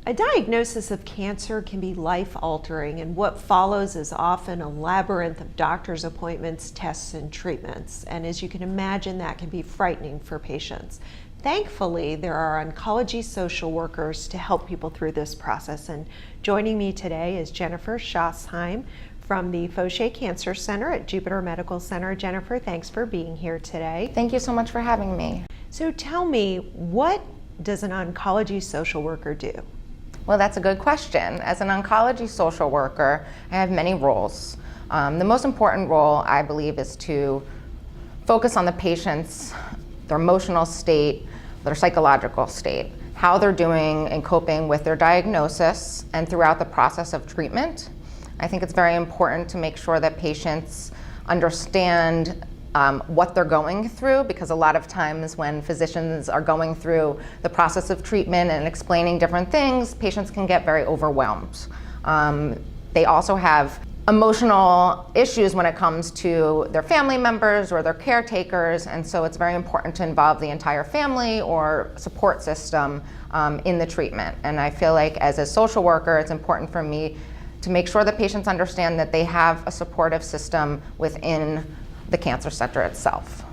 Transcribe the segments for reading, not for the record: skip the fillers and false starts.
A diagnosis of cancer can be life-altering, and what follows is often a labyrinth of doctor's appointments, tests, and treatments. And as you can imagine, that can be frightening for patients. Thankfully, there are oncology social workers to help people through this process. And joining me today is Jennifer Schosheim from the Schosheim Cancer Center at Jupiter Medical Center. Jennifer, thanks for being here today. Thank you so much for having me. So tell me, what does an oncology social worker do? Well, that's a good question. As an oncology social worker, I have many roles. The most important role, I believe, is to focus on the patient's, their emotional state, their psychological state, how they're doing and coping with their diagnosis and throughout the process of treatment. I think it's very important to make sure that patients understand what they're going through, because a lot of times when physicians are going through the process of treatment and explaining different things, patients can get very overwhelmed. They also have emotional issues when it comes to their family members or their caretakers, and so it's very important to involve the entire family or support system in the treatment. And I feel like as a social worker, it's important for me to make sure that patients understand that they have a supportive system within the cancer center itself.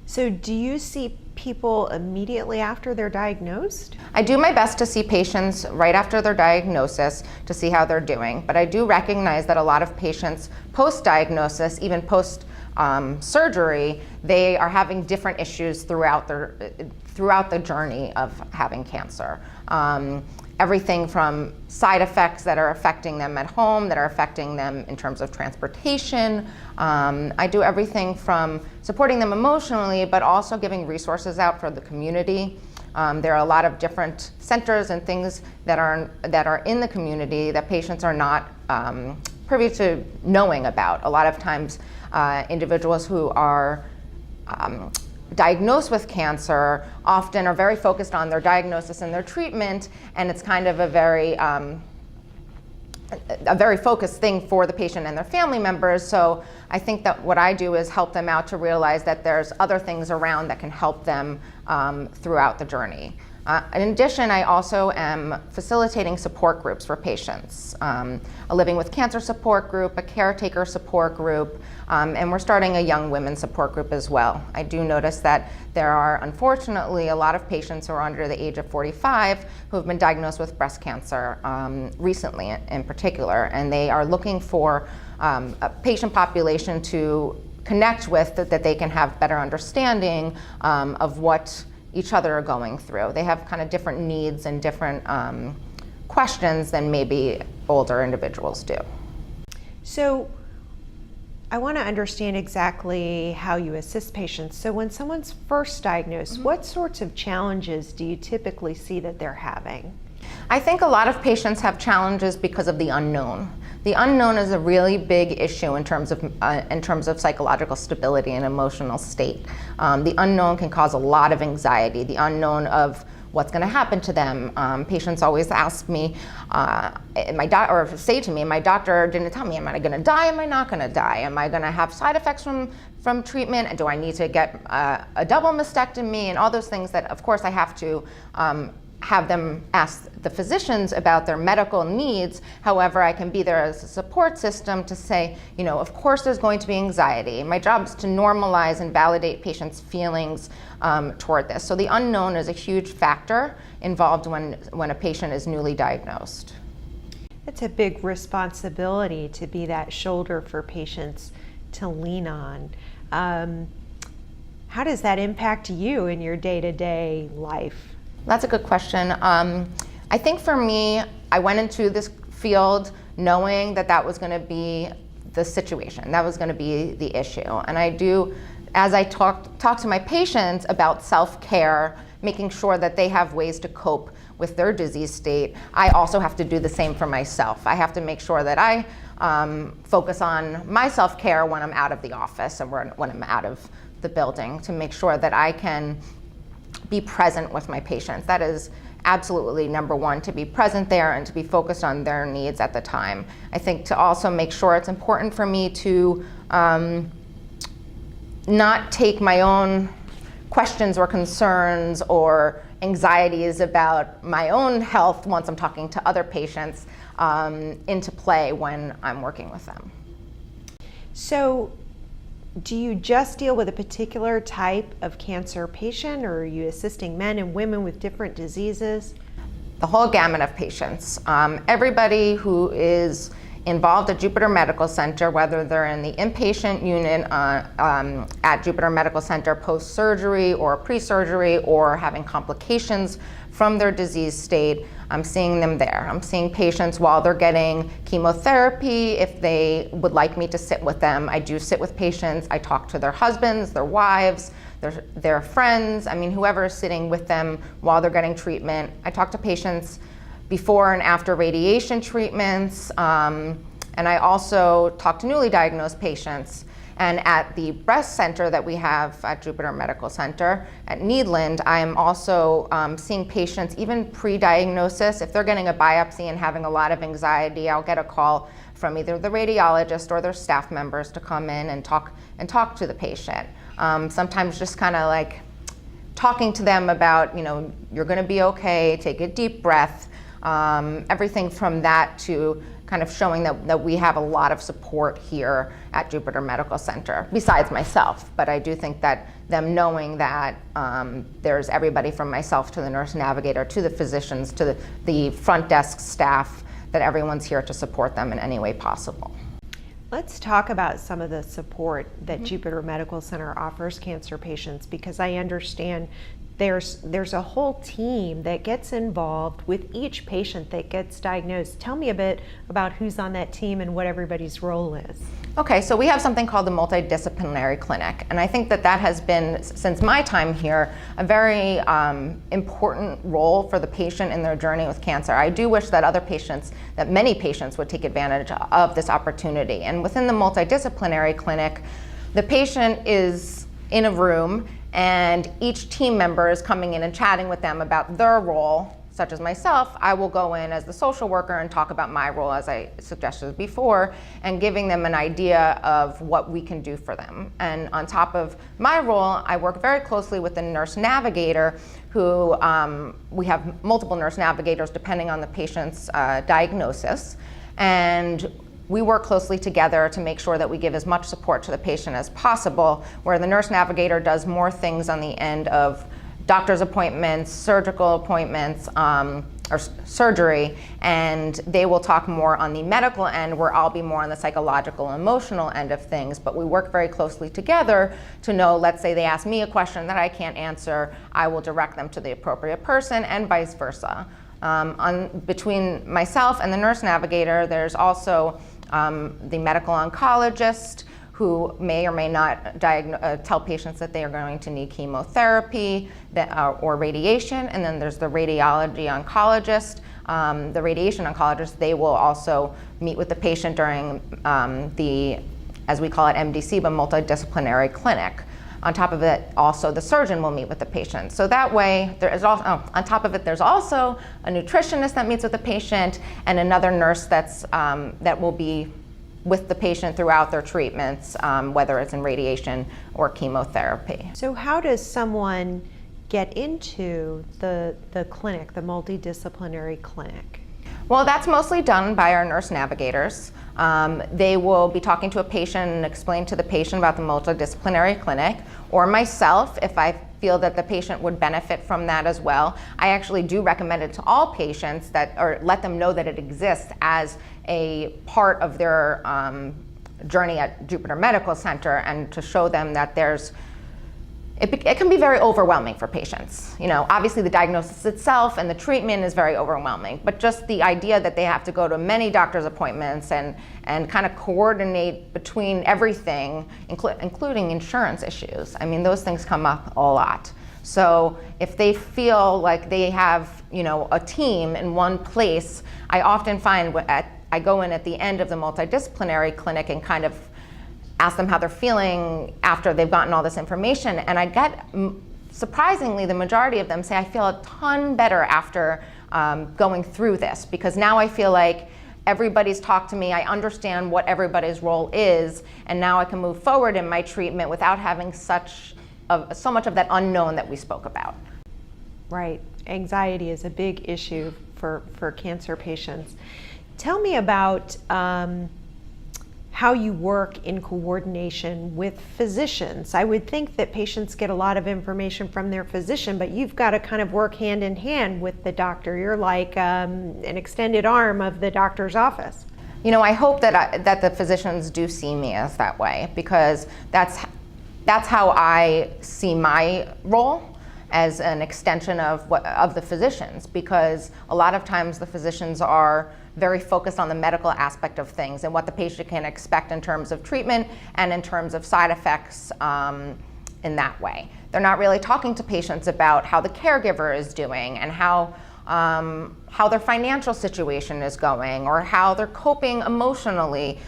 So do you see people immediately after they're diagnosed? I do my best to see patients right after their diagnosis to see how they're doing, but I do recognize that a lot of patients post-diagnosis, even post-surgery, they are having different issues throughout the journey of having cancer. Everything from side effects that are affecting them at home, that are affecting them in terms of transportation. I do everything from supporting them emotionally, but also giving resources out for the community. There are a lot of different centers and things that are in the community that patients are not privy to knowing about. A lot of times, individuals who are diagnosed with cancer often are very focused on their diagnosis and their treatment, and it's kind of a very focused thing for the patient and their family members. So I think that what I do is help them out to realize that there's other things around that can help them throughout the journey. In addition, I also am facilitating support groups for patients, a Living with Cancer support group, a caretaker support group, and we're starting a young women support group as well. I do notice that there are, unfortunately, a lot of patients who are under the age of 45 who have been diagnosed with breast cancer recently in particular, and they are looking for a patient population to connect with that they can have better understanding of what each other are going through. They have kind of different needs and different questions than maybe older individuals do. So I want to understand exactly how you assist patients. So when someone's first diagnosed, what sorts of challenges do you typically see that they're having? I think a lot of patients have challenges because of the unknown. The unknown is a really big issue in terms of psychological stability and emotional state. The unknown can cause a lot of anxiety, the unknown of what's going to happen to them. Patients always ask me, or say to me, my doctor didn't tell me, am I going to die? Am I not going to die? Am I going to have side effects from treatment? And do I need to get a double mastectomy? And all those things that, of course, I have to have them ask the physicians about their medical needs. However, I can be there as a support system to say, of course there's going to be anxiety. My job is to normalize and validate patients' feelings toward this. So the unknown is a huge factor involved when a patient is newly diagnosed. It's a big responsibility to be that shoulder for patients to lean on. How does that impact you in your day-to-day life? That's a good question. I think for me, I went into this field knowing that was going to be the situation, that was going to be the issue. And I do, as I talk to my patients about self-care, making sure that they have ways to cope with their disease state, I also have to do the same for myself. I have to make sure that I focus on my self-care when I'm out of the office and when I'm out of the building, to make sure that I can be present with my patients. That is absolutely number one, to be present there and to be focused on their needs at the time. I think to also make sure it's important for me to not take my own questions or concerns or anxieties about my own health once I'm talking to other patients into play when I'm working with them. So do you just deal with a particular type of cancer patient, or are you assisting men and women with different diseases? The whole gamut of patients. Everybody who is involved at Jupiter Medical Center, whether they're in the inpatient unit at Jupiter Medical Center post-surgery or pre-surgery or having complications from their disease state, I'm seeing them there. I'm seeing patients while they're getting chemotherapy. If they would like me to sit with them, I do sit with patients. I talk to their husbands, their wives, their friends, whoever is sitting with them while they're getting treatment. I talk to patients before and after radiation treatments, and I also talk to newly diagnosed patients. And at the breast center that we have at Jupiter Medical Center at Needland, I am also seeing patients even pre-diagnosis. If they're getting a biopsy and having a lot of anxiety, I'll get a call from either the radiologist or their staff members to come in and talk to the patient. Sometimes just kind of like talking to them about, you're going to be okay, take a deep breath. Everything from that to kind of showing that we have a lot of support here at Jupiter Medical Center, besides myself. But I do think that them knowing that there's everybody from myself to the nurse navigator to the physicians to the front desk staff, that everyone's here to support them in any way possible. Let's talk about some of the support that Jupiter Medical Center offers cancer patients, because I understand there's a whole team that gets involved with each patient that gets diagnosed. Tell me a bit about who's on that team and what everybody's role is. Okay, so we have something called the multidisciplinary clinic, and I think that has been, since my time here, a very important role for the patient in their journey with cancer. I do wish that many patients would take advantage of this opportunity. And within the multidisciplinary clinic, the patient is in a room and each team member is coming in and chatting with them about their role. Such as myself, I will go in as the social worker and talk about my role, as I suggested before, and giving them an idea of what we can do for them. And on top of my role, I work very closely with the nurse navigator, who we have multiple nurse navigators depending on the patient's diagnosis. And we work closely together to make sure that we give as much support to the patient as possible, where the nurse navigator does more things on the end of doctor's appointments, surgical appointments, or surgery, and they will talk more on the medical end, where I'll be more on the psychological, emotional end of things. But we work very closely together to know, let's say they ask me a question that I can't answer, I will direct them to the appropriate person, and vice versa. Between myself and the nurse navigator, there's also the medical oncologist, who may or may not tell patients that they are going to need chemotherapy or radiation. And then there's the radiology oncologist. The radiation oncologist, they will also meet with the patient during as we call it, MDC, but multidisciplinary clinic. On top of it, also the surgeon will meet with the patient. So that way, there is also, on top of it, there's also a nutritionist that meets with the patient and another nurse that will be with the patient throughout their treatments, whether it's in radiation or chemotherapy. So how does someone get into the clinic, the multidisciplinary clinic? Well, that's mostly done by our nurse navigators. They will be talking to a patient and explain to the patient about the multidisciplinary clinic, or myself, if I feel that the patient would benefit from that as well. I actually do recommend it to all patients, or let them know that it exists as a part of their journey at Jupiter Medical Center, and to show them that it can be very overwhelming for patients. Obviously the diagnosis itself and the treatment is very overwhelming, but just the idea that they have to go to many doctor's appointments and kind of coordinate between everything, including insurance issues. Those things come up a lot. So if they feel like they have, a team in one place, I often find I go in at the end of the multidisciplinary clinic and kind of ask them how they're feeling after they've gotten all this information. And I get, surprisingly, the majority of them say, I feel a ton better after going through this, because now I feel like everybody's talked to me, I understand what everybody's role is, and now I can move forward in my treatment without having so much of that unknown that we spoke about. Right. anxiety is a big issue for cancer patients. Tell me about how you work in coordination with physicians. I would think that patients get a lot of information from their physician, but you've got to kind of work hand in hand with the doctor. You're like an extended arm of the doctor's office. You know, I hope that the physicians do see me as that way, because that's how I see my role, as an extension of the physicians, because a lot of times the physicians are very focused on the medical aspect of things and what the patient can expect in terms of treatment and in terms of side effects in that way. They're not really talking to patients about how the caregiver is doing and how their financial situation is going, or how they're coping emotionally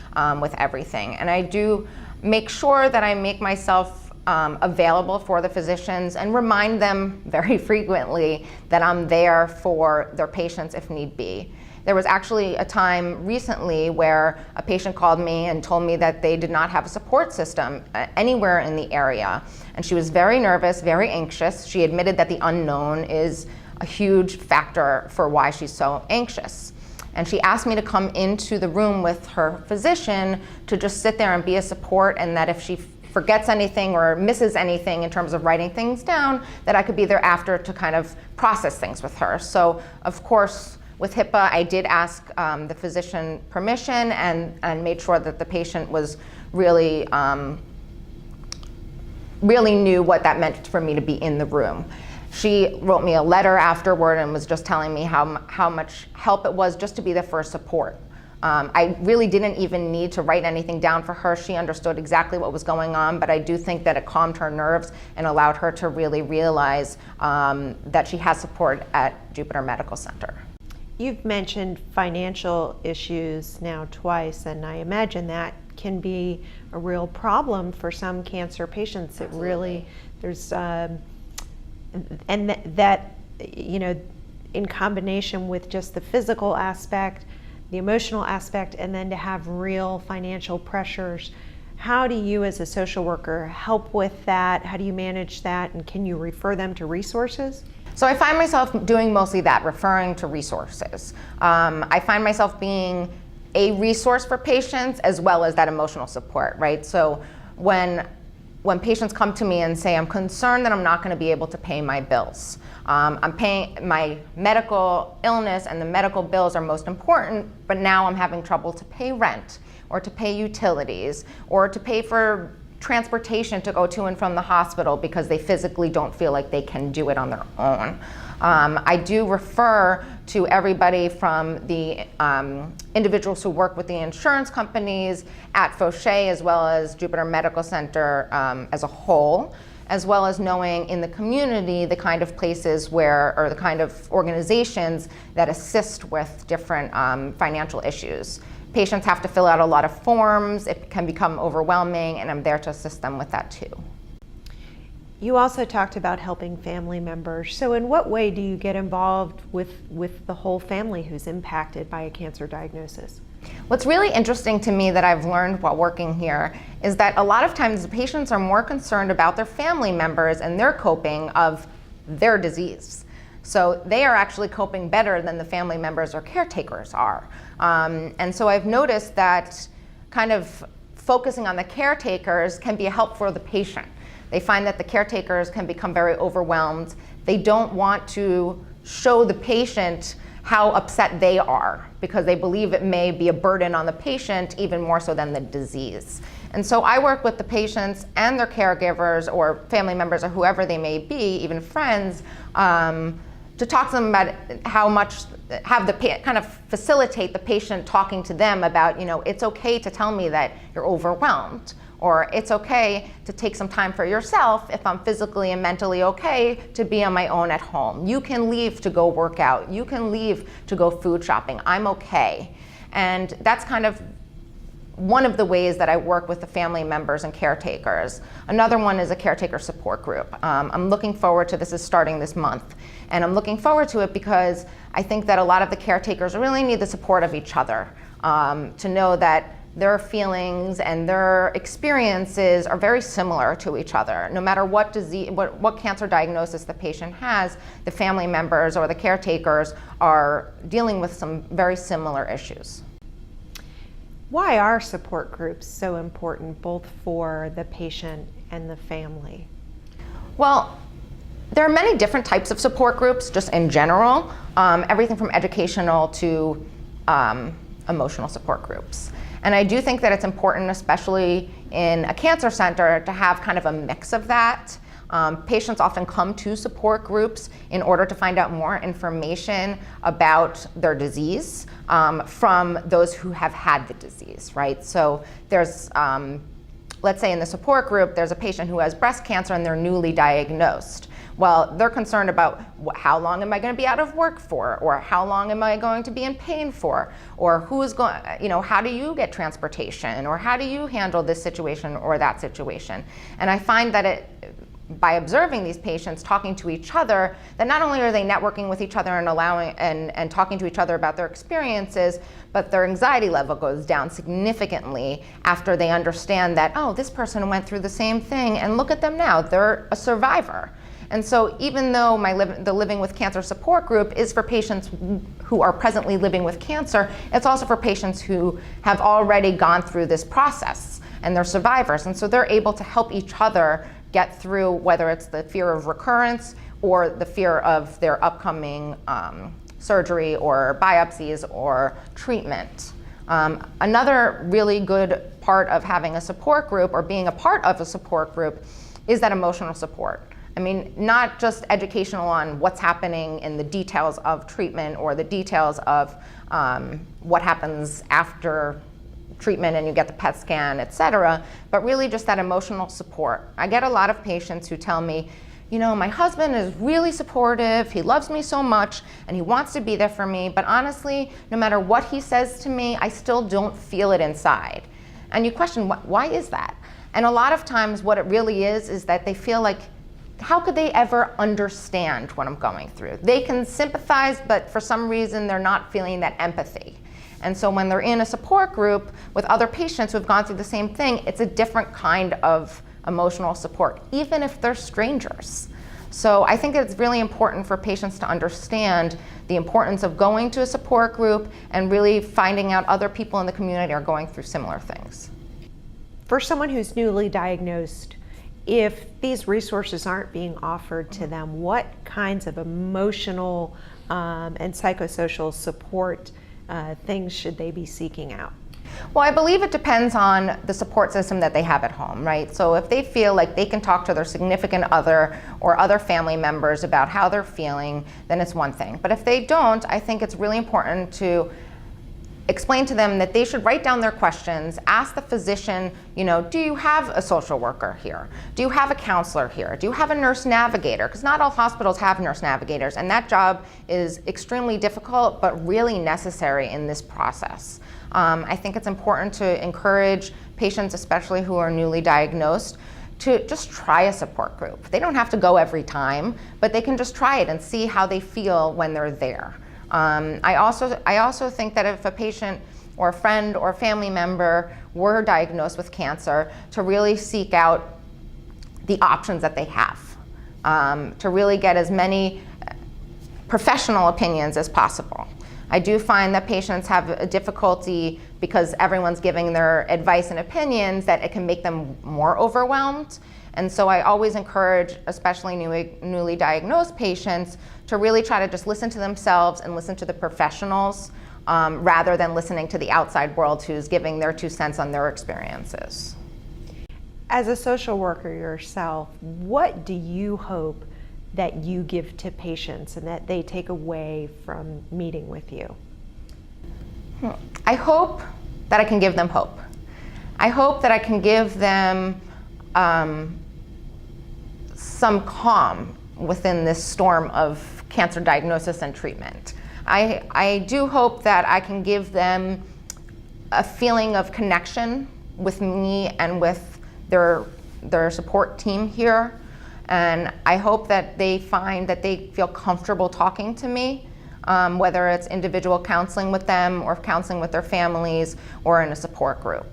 with everything. And I do make sure that I make myself available for the physicians and remind them very frequently that I'm there for their patients if need be. There was actually a time recently where a patient called me and told me that they did not have a support system anywhere in the area. And she was very nervous, very anxious. She admitted that the unknown is a huge factor for why she's so anxious. And she asked me to come into the room with her physician to just sit there and be a support, and that if she forgets anything or misses anything in terms of writing things down, that I could be there after to kind of process things with her. So of course, with HIPAA, I did ask the physician permission and made sure that the patient was really knew what that meant for me to be in the room. She wrote me a letter afterward and was just telling me how much help it was just to be there for support. I really didn't even need to write anything down for her. She understood exactly what was going on, but I do think that it calmed her nerves and allowed her to really realize that she has support at Jupiter Medical Center. You've mentioned financial issues now twice, and I imagine that can be a real problem for some cancer patients. It really, there's, and that, you know, in combination with just the physical aspect, the emotional aspect, and then to have real financial pressures. How do you as a social worker help with that? How do you manage that? And can you refer them to resources? So I find myself doing mostly that, referring to resources. I find myself being a resource for patients as well as that emotional support, right? So when patients come to me and say, I'm concerned that I'm not going to be able to pay my bills. I'm paying my medical illness, and the medical bills are most important, but now I'm having trouble to pay rent, or to pay utilities, or to pay for transportation to go to and from the hospital because they physically don't feel like they can do it on their own. I do refer to everybody from the individuals who work with the insurance companies at Schosheim, as well as Jupiter Medical Center as a whole, as well as knowing in the community the kind of places where, or the kind of organizations that assist with different financial issues. Patients have to fill out a lot of forms. It can become overwhelming, and I'm there to assist them with that too. You also talked about helping family members. So in what way do you get involved with the whole family who's impacted by a cancer diagnosis? What's really interesting to me that I've learned while working here is that a lot of times the patients are more concerned about their family members and their coping of their disease. So they are actually coping better than the family members or caretakers are. And so I've noticed that kind of focusing on the caretakers can be a help for the patient. They find that the caretakers can become very overwhelmed. They don't want to show the patient how upset they are because they believe it may be a burden on the patient even more so than the disease. And so I work with the patients and their caregivers or family members or whoever they may be, even friends, to talk to them about kind of facilitate the patient talking to them about, it's okay to tell me that you're overwhelmed, or it's okay to take some time for yourself if I'm physically and mentally okay to be on my own at home. You can leave to go work out. You can leave to go food shopping. I'm okay. And that's kind of one of the ways that I work with the family members and caretakers. Another one is a caretaker support group. I'm looking forward to this. Is starting this month. And I'm looking forward to it because I think that a lot of the caretakers really need the support of each other, to know that their feelings and their experiences are very similar to each other. No matter what disease, what cancer diagnosis the patient has, the family members or the caretakers are dealing with some very similar issues. Why are support groups so important both for the patient and the family? Well, there are many different types of support groups just in general, everything from educational to emotional support groups. And I do think that it's important, especially in a cancer center, to have kind of a mix of that. Patients often come to support groups in order to find out more information about their disease from those who have had the disease, right? So there's, let's say in the support group, there's a patient who has breast cancer and they're newly diagnosed. Well, they're concerned about how long am I going to be out of work for, or how long am I going to be in pain for, or who's going, how do you get transportation, or how do you handle this situation or that situation? And I find that by observing these patients talking to each other, that not only are they networking with each other and allowing and talking to each other about their experiences, but their anxiety level goes down significantly after they understand that, oh, this person went through the same thing, and look at them now, they're a survivor. And so even though the Living with Cancer support group is for patients who are presently living with cancer, it's also for patients who have already gone through this process and they're survivors. And so they're able to help each other get through whether it's the fear of recurrence or the fear of their upcoming surgery or biopsies or treatment. Another really good part of having a support group or being a part of a support group is that emotional support. I mean, not just educational on what's happening in the details of treatment or the details of what happens after treatment and you get the PET scan, et cetera, but really just that emotional support. I get a lot of patients who tell me, my husband is really supportive, he loves me so much, and he wants to be there for me, but honestly, no matter what he says to me, I still don't feel it inside. And you question, why is that? And a lot of times what it really is that they feel like, how could they ever understand what I'm going through? They can sympathize, but for some reason they're not feeling that empathy. And so when they're in a support group with other patients who have gone through the same thing, it's a different kind of emotional support, even if they're strangers. So I think it's really important for patients to understand the importance of going to a support group and really finding out other people in the community are going through similar things. For someone who's newly diagnosed, if these resources aren't being offered to them, what kinds of emotional and psychosocial support things should they be seeking out? Well, I believe it depends on the support system that they have at home, right? So if they feel like they can talk to their significant other or other family members about how they're feeling, then it's one thing. But if they don't, I think it's really important to explain to them that they should write down their questions, ask the physician, do you have a social worker here? Do you have a counselor here? Do you have a nurse navigator? Because not all hospitals have nurse navigators, and that job is extremely difficult, but really necessary in this process. I think it's important to encourage patients, especially who are newly diagnosed, to just try a support group. They don't have to go every time, but they can just try it and see how they feel when they're there. I also think that if a patient or a friend or family member were diagnosed with cancer, to really seek out the options that they have, to really get as many professional opinions as possible. I do find that patients have a difficulty because everyone's giving their advice and opinions that it can make them more overwhelmed. And so I always encourage, especially newly diagnosed patients, to really try to just listen to themselves and listen to the professionals rather than listening to the outside world who's giving their 2 cents on their experiences. As a social worker yourself, what do you hope that you give to patients and that they take away from meeting with you? I hope that I can give them hope. I hope that I can give them some calm within this storm of cancer diagnosis and treatment. I do hope that I can give them a feeling of connection with me and with their support team here. And I hope that they find that they feel comfortable talking to me whether it's individual counseling with them or counseling with their families or in a support group.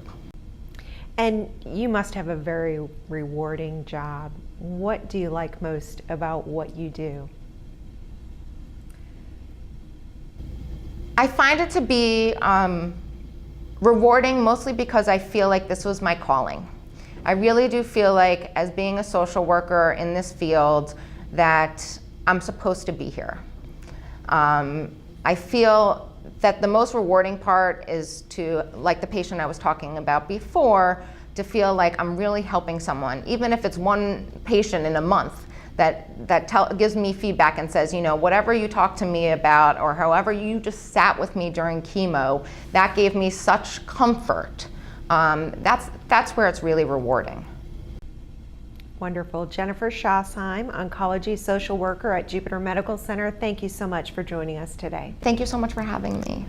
And you must have a very rewarding job. What do you like most about what you do? I find it to be rewarding mostly because I feel like this was my calling. I really do feel like, as being a social worker in this field, that I'm supposed to be here. I feel that the most rewarding part is to, like the patient I was talking about before, to feel like I'm really helping someone, even if it's one patient in a month that gives me feedback and says, you know, whatever you talked to me about or however you just sat with me during chemo, that gave me such comfort. That's where it's really rewarding. Wonderful. Jennifer Schosheim, oncology social worker at Jupiter Medical Center. Thank you so much for joining us today. Thank you so much for having me.